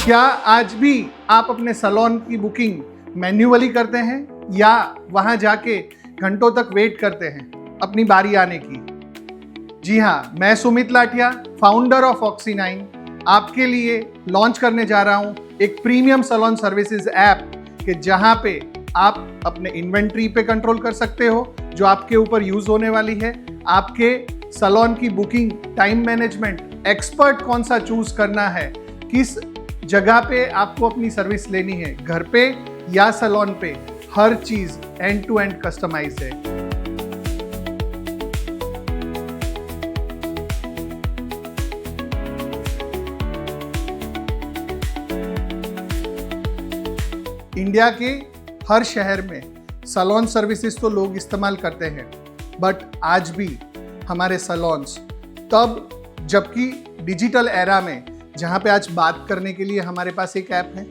क्या आज भी आप अपने सैलून की बुकिंग मैन्युअली करते हैं या वहां जाके घंटों तक वेट करते हैं अपनी बारी आने की? जी हाँ, मैं सुमित लाठिया, फाउंडर ऑफ ऑक्सी9, आपके लिए लॉन्च करने जा रहा हूं एक प्रीमियम सैलून सर्विसेज ऐप कि जहां पे आप अपने इन्वेंट्री पे कंट्रोल कर सकते हो जो आपके ऊपर यूज होने वाली है, आपके सैलून की बुकिंग, टाइम मैनेजमेंट, एक्सपर्ट कौन सा चूज करना है, किस जगह पे आपको अपनी सर्विस लेनी है, घर पे या सैलून पे, हर चीज एंड टू एंड कस्टमाइज है। इंडिया के हर शहर में सैलून सर्विसेज तो लोग इस्तेमाल करते हैं, बट आज भी हमारे सैलून्स तब, जबकि डिजिटल एरा में, जहाँ पे आज बात करने के लिए हमारे पास एक ऐप है,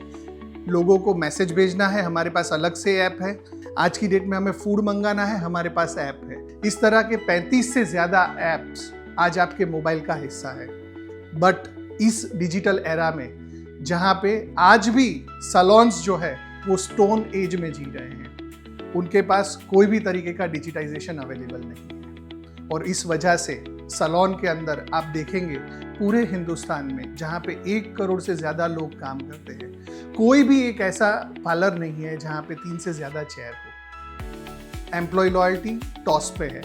लोगों को मैसेज भेजना है हमारे पास अलग से ऐप है, आज की डेट में हमें फूड मंगाना है हमारे पास ऐप है। इस तरह के 35 से ज़्यादा ऐप्स आज आपके मोबाइल का हिस्सा है। बट इस डिजिटल एरा में जहाँ पे आज भी सैलून्स जो है वो स्टोन एज में जी रहे हैं, उनके पास कोई भी तरीके का डिजिटाइजेशन अवेलेबल नहीं है। और इस वजह से सैलून के अंदर आप देखेंगे पूरे हिंदुस्तान में जहाँ पे 1 करोड़ से ज़्यादा लोग काम करते हैं, कोई भी एक ऐसा पार्लर नहीं है जहाँ पे 3 से ज़्यादा चेयर हो। एम्प्लॉय लॉयल्टी टॉस पे है,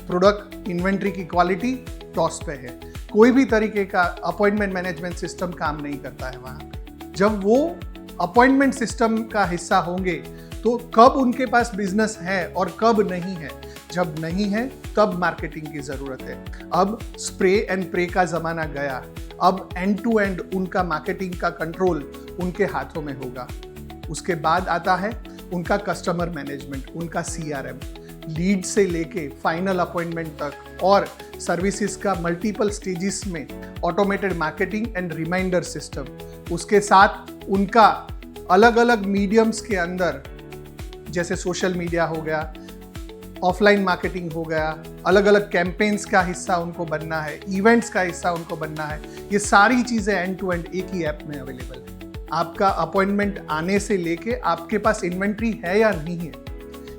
प्रोडक्ट इन्वेंट्री की क्वालिटी टॉस पे है, कोई भी तरीके का अपॉइंटमेंट मैनेजमेंट सिस्टम काम नहीं करता है वहाँ पे। जब वो अपॉइंटमेंट सिस्टम का हिस्सा होंगे तो कब उनके पास बिजनेस है और कब नहीं है, जब नहीं है तब मार्केटिंग की जरूरत है। अब स्प्रे एंड प्रे का जमाना गया, अब एंड टू एंड उनका मार्केटिंग का कंट्रोल उनके हाथों में होगा। उसके बाद आता है उनका कस्टमर मैनेजमेंट, उनका CRM, लीड से लेके फाइनल अपॉइंटमेंट तक, और सर्विसेज का मल्टीपल स्टेजेस में automated marketing and reminder system. उसके साथ उनका अलग अलग मीडियम्स के अंदर, जैसे सोशल मीडिया हो गया, ऑफलाइन मार्केटिंग हो गया, अलग अलग कैंपेन्स का हिस्सा उनको बनना है, इवेंट्स का हिस्सा उनको बनना है। ये सारी चीज़ें एंड टू एंड एक ही ऐप में अवेलेबल है। आपका अपॉइंटमेंट आने से लेके आपके पास इन्वेंट्री है या नहीं है,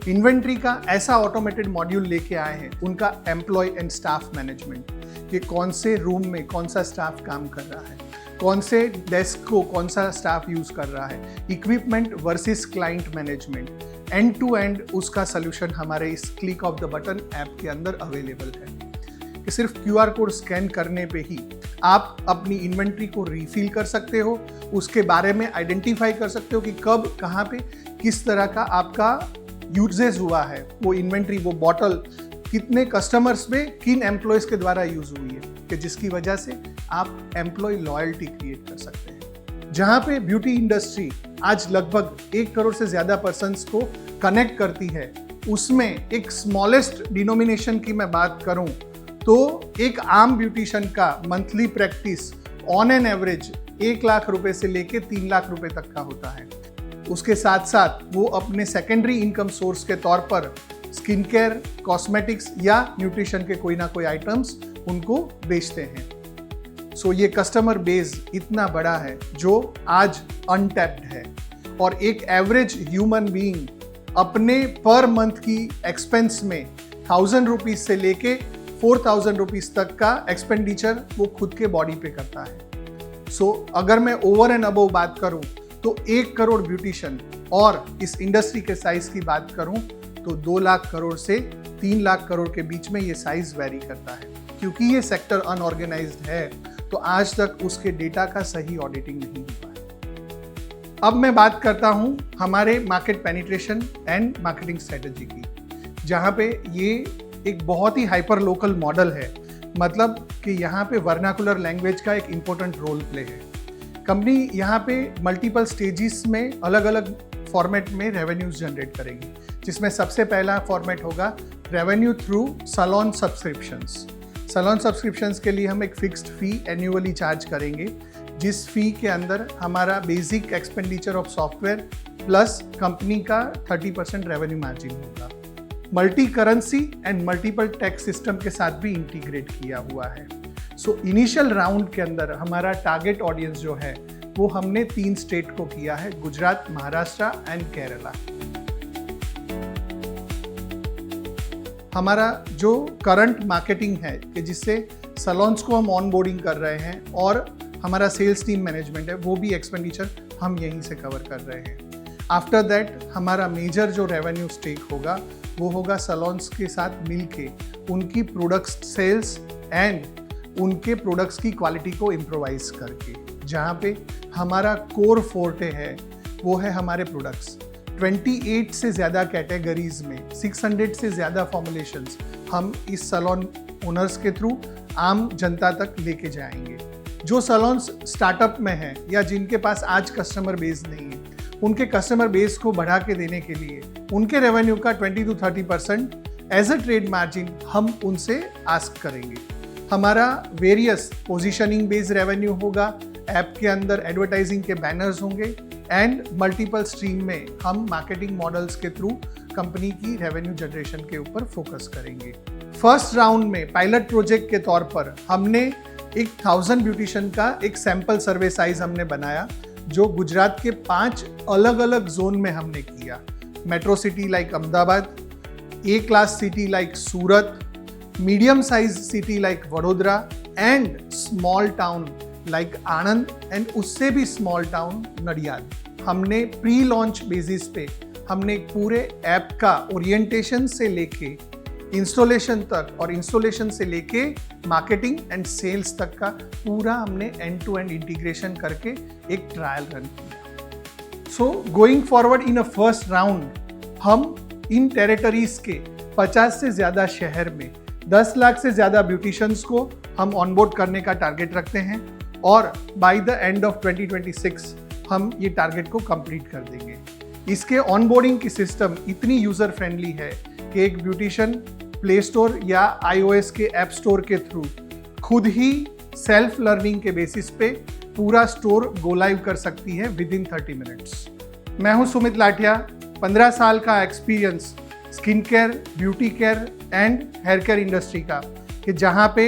इन्वेंट्री का ऐसा ऑटोमेटेड मॉड्यूल लेके आए हैं। उनका एम्प्लॉय एंड स्टाफ मैनेजमेंट, कि कौन से रूम में कौन सा स्टाफ काम कर रहा है, कौन से डेस्क को कौन सा स्टाफ यूज कर रहा है, equipment versus client management, end to end उसका सोल्यूशन हमारे इस click of the button app के अंदर अवेलेबल है। कि सिर्फ QR कोड स्कैन करने पे ही आप अपनी इन्वेंट्री को रिफिल कर सकते हो, उसके बारे में आइडेंटिफाई कर सकते हो कि कब, कहाँ पे, किस तरह का आपका यूजेस हुआ है, वो इन्वेंट्री, वो बॉटल कितने कस्टमर्स में, किन एम्प्लॉयज के द्वारा यूज हुई है, कि जिसकी वजह से आप एम्प्लॉय लॉयल्टी क्रिएट कर सकते हैं। जहाँ पे ब्यूटी इंडस्ट्री आज लगभग 1 करोड़ से ज़्यादा पर्सन्स को कनेक्ट करती है, उसमें एक स्मॉलेस्ट डिनोमिनेशन की मैं बात करूं तो एक आम ब्यूटिशियन का monthly practice on an average 1 lakh रुपए से लेके 3 लाख रुपए तक का होता है। उसके साथ साथ वो अपने सेकेंडरी इनकम सोर्स के तौर पर स्किन केयर, कॉस्मेटिक्स या न्यूट्रिशन के कोई ना कोई आइटम्स उनको बेचते हैं। सो ये कस्टमर बेस इतना बड़ा है जो आज अनटैप्ड है, और एक एवरेज ह्यूमन बीइंग अपने पर मंथ की एक्सपेंस में 1000 रुपीज से लेके 4000 रुपीज तक का एक्सपेंडिचर वो खुद के बॉडी पे करता है। सो अगर मैं ओवर एंड अबव बात करूं तो 1 करोड़ ब्यूटिशियन, और इस इंडस्ट्री के साइज की बात करूं तो 2 लाख करोड़ से 3 लाख करोड़ के बीच में ये साइज वेरी करता है। क्योंकि ये सेक्टर अनऑर्गेनाइज्ड है तो आज तक उसके डेटा का सही ऑडिटिंग नहीं हुआ है। अब मैं बात करता हूं हमारे market penetration and marketing strategy की, जहां पे ये एक बहुत ही हाइपर लोकल मॉडल है। मतलब कि यहाँ पे वर्नाकुलर लैंग्वेज का एक इम्पोर्टेंट रोल प्ले है। कंपनी यहाँ पे मल्टीपल स्टेजेस में अलग अलग फॉर्मेट में रेवेन्यूज जनरेट करेगी, जिसमें सबसे पहला फॉर्मेट होगा revenue through salon subscriptions. Salon subscriptions के लिए हम एक फिक्स्ड फी एन्युअली चार्ज करेंगे, जिस फी के अंदर हमारा basic expenditure of software plus company का 30% रेवेन्यू मार्जिन होगा। Multi currency and multiple tax system के साथ भी इंटीग्रेट किया हुआ है। सो इनिशियल राउंड के अंदर हमारा टारगेट ऑडियंस जो है वो हमने 3 स्टेट को किया है, गुजरात, महाराष्ट्र एंड केरला। हमारा जो करंट मार्केटिंग है कि जिससे सैलून्स को हम ऑन बोर्डिंग कर रहे हैं और हमारा सेल्स टीम मैनेजमेंट है, वो भी एक्सपेंडिचर हम यहीं से कवर कर रहे हैं। आफ्टर दैट हमारा मेजर जो रेवेन्यू स्टेक होगा वो होगा सैलून्स के साथ मिलके उनकी प्रोडक्ट्स सेल्स एंड उनके प्रोडक्ट्स की क्वालिटी को इम्प्रोवाइज करके, जहाँ पे हमारा कोर फोर्टे है वो है हमारे प्रोडक्ट्स। 28 से ज़्यादा कैटेगरीज में 600 से ज़्यादा फॉर्मुलेशंस हम इस सैलून ओनर्स के थ्रू आम जनता तक लेके जाएंगे। जो सैलून्स स्टार्टअप में हैं या जिनके पास आज कस्टमर बेस नहीं है, उनके कस्टमर बेस को बढ़ा के देने के लिए उनके रेवेन्यू का 20 to 30% as a trade margin हम उनसे आस्क करेंगे। हमारा वेरियस पोजीशनिंग बेस्ड रेवेन्यू होगा, ऐप के अंदर एडवर्टाइजिंग के बैनर्स होंगे एंड मल्टीपल स्ट्रीम में हम मार्केटिंग मॉडल्स के थ्रू कंपनी की रेवेन्यू जनरेशन के ऊपर फोकस करेंगे। फर्स्ट राउंड में पायलट प्रोजेक्ट के तौर पर हमने एक 1000 ब्यूटिशियन का एक सैंपल सर्वे साइज हमने बनाया, जो गुजरात के 5 अलग अलग जोन में हमने किया। Metro city like Ahmedabad, A class city like Surat, medium size city like Vadodara and small town like Anand and उससे भी स्मॉल टाउन नडियाद। हमने प्री लॉन्च बेसिस पे हमने पूरे ऐप का ओरिएंटेशन से लेके इंस्टॉलेशन तक और इंस्टॉलेशन से लेके मार्केटिंग एंड सेल्स तक का पूरा हमने एंड टू एंड इंटीग्रेशन करके एक ट्रायल रन किया। So going forward in a first round हम इन टेरिटरीज के 50 से ज़्यादा शहर में 10 लाख से ज़्यादा ब्यूटिशियंस को हम ऑनबोर्ड करने का टारगेट रखते हैं और बाय द एंड ऑफ 2026 हम ये टारगेट को कंप्लीट कर देंगे। इसके ऑनबोर्डिंग की सिस्टम इतनी यूज़र फ्रेंडली है कि एक ब्यूटिशियन प्ले स्टोर या iOS के ऐप स्टोर के थ्रू खुद ही सेल्फ लर्निंग के बेसिस पे पूरा स्टोर गो लाइव कर सकती है विद इन 30 मिनट्स। मैं हूं सुमित लाठिया, 15 साल का experience skin care, beauty care and hair care industry का, कि जहां पे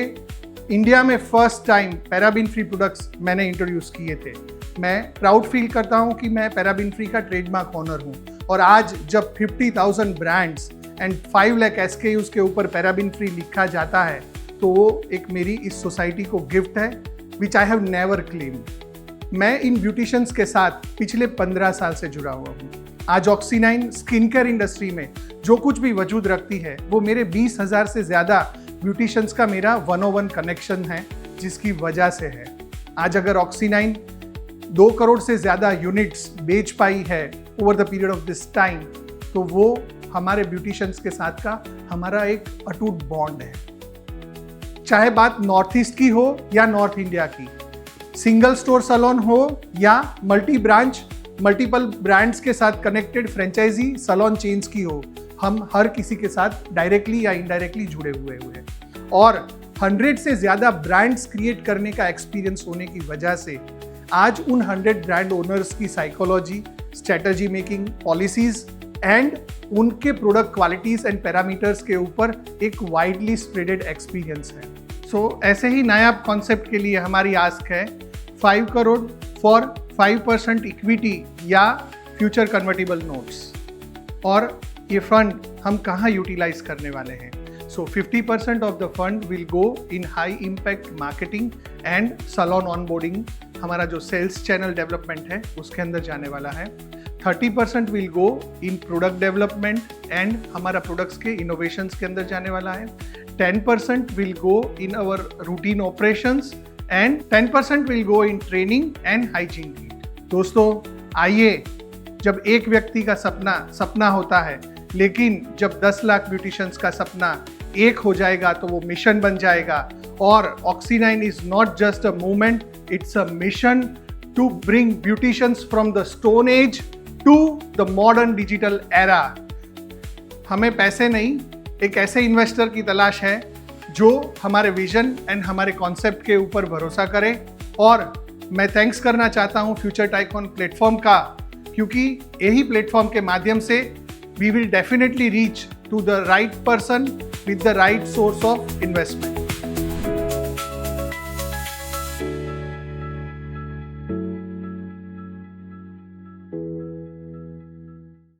इंडिया में first time paraben free products मैंने इंट्रोड्यूस किए थे। मैं प्राउड फील करता हूं कि मैं पैराबिन फ्री का ट्रेडमार्क ऑनर हूं और आज जब 50,000 ब्रांड्स एंड 5 लाख SKUs के ऊपर पैराबिन फ्री लिखा जाता है तो वो एक मेरी इस सोसाइटी को गिफ्ट है विच आई हैव नेवर क्लेम्ड। मैं इन ब्यूटिशियंस के साथ पिछले 15 साल से जुड़ा हुआ हूँ। आज ऑक्सी9 स्किन केयर इंडस्ट्री में जो कुछ भी वजूद रखती है वो मेरे 20,000 से ज़्यादा ब्यूटिशियंस का मेरा 101 कनेक्शन है, जिसकी वजह से है। आज अगर ऑक्सी9 2 करोड़ से ज़्यादा यूनिट्स बेच पाई है over the period of this time, तो वो हमारे ब्यूटिशियंस के साथ का हमारा एक अटूट बॉन्ड है। चाहे बात नॉर्थ ईस्ट की हो या नॉर्थ इंडिया की, सिंगल स्टोर सैलून हो या मल्टी ब्रांच मल्टीपल ब्रांड्स के साथ कनेक्टेड फ्रेंचाइजी सैलून चेन्स की हो, हम हर किसी के साथ डायरेक्टली या इनडायरेक्टली जुड़े हुए हैं और 100 से ज़्यादा ब्रांड्स क्रिएट करने का एक्सपीरियंस होने की वजह से आज उन 100 ब्रांड ओनर्स की psychology, strategy making, policies and उनके प्रोडक्ट क्वालिटीज एंड पैरामीटर्स के ऊपर एक वाइडली स्प्रेडेड एक्सपीरियंस है। सो ऐसे ही नायाब कॉन्सेप्ट के लिए हमारी आस्क है 5 करोड़ फॉर 5% इक्विटी या फ्यूचर कन्वर्टिबल नोट्स। और ये फंड हम कहाँ यूटिलाइज करने वाले हैं? So 50% of the fund will go in high impact marketing and salon onboarding, हमारा जो सेल्स चैनल डेवलपमेंट है उसके अंदर जाने वाला है। 30% will go in product development and हमारा प्रोडक्ट्स के इनोवेशंस के अंदर जाने वाला है। 10% will go in our routine operations and 10% will go in training and hygiene kit. दोस्तों आइए, जब एक व्यक्ति का सपना होता है, लेकिन जब 10 लाख ब्यूटिशियंस का सपना एक हो जाएगा तो वो मिशन बन जाएगा। और ऑक्सी9 is not just a movement, it's a mission to bring beauticians from the stone age to the modern digital era. हमें पैसे नहीं, एक ऐसे इन्वेस्टर की तलाश है जो हमारे विजन एंड हमारे कॉन्सेप्ट के ऊपर भरोसा करे। और मैं थैंक्स करना चाहता हूँ फ्यूचर टाइकॉन प्लेटफॉर्म का, क्योंकि यही प्लेटफॉर्म के माध्यम से we will definitely reach to the right person with the right source of investment.